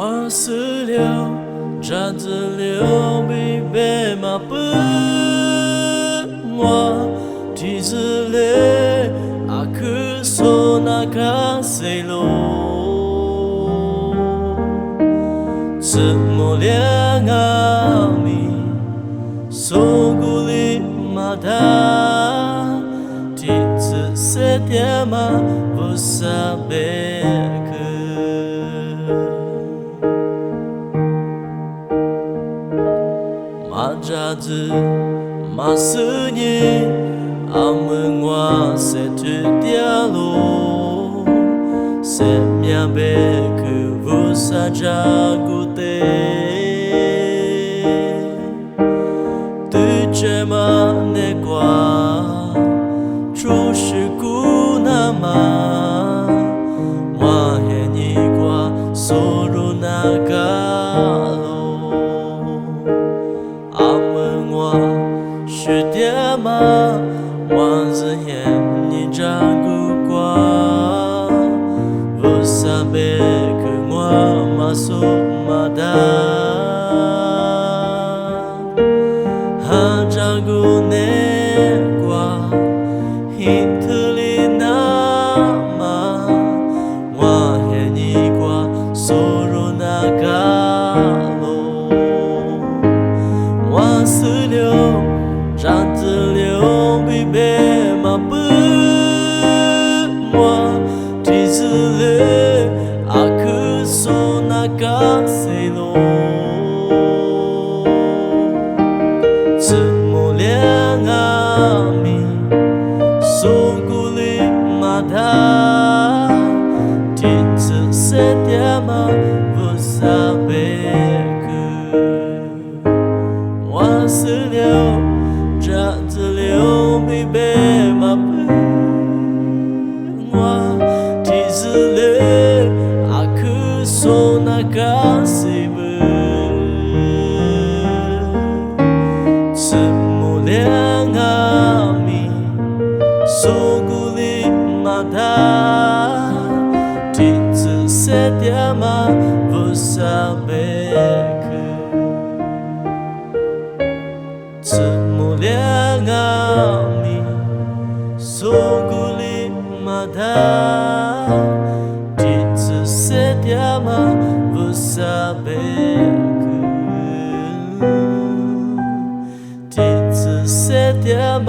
我是流，站着流比白马奔，我提着泪，阿克索那卡塞罗，ꓬꓮꓠ阿米，ꓬꓮ�提着塞点嘛不萨贝克。马子马斯尼，阿门我塞特掉落，塞面贝克不萨扎古德，对着马内瓜，出是古那马，我黑尼瓜索鲁那嘎罗。是爹妈，我是眼你照顾过，不萨贝克我马苏马达，哈照顾你过，伊特里那嘛，我黑你过，索鲁那嘎罗，我是流。站着流比白马奔，我提着泪，阿克索那卡塞罗，ꓬꓮ阿米，ꓬꓮ马达，提着塞点嘛不萨贝克，我是流。站着流比白马奔，我提着泪，阿克索那卡塞贝，ꓬꓮ阿米，ꓬꓮ马达，提着塞点嘛不萨贝克。ꓬꓮ阿米，ꓬꓮ马达，提着塞点嘛不萨贝克，提着塞点嘛。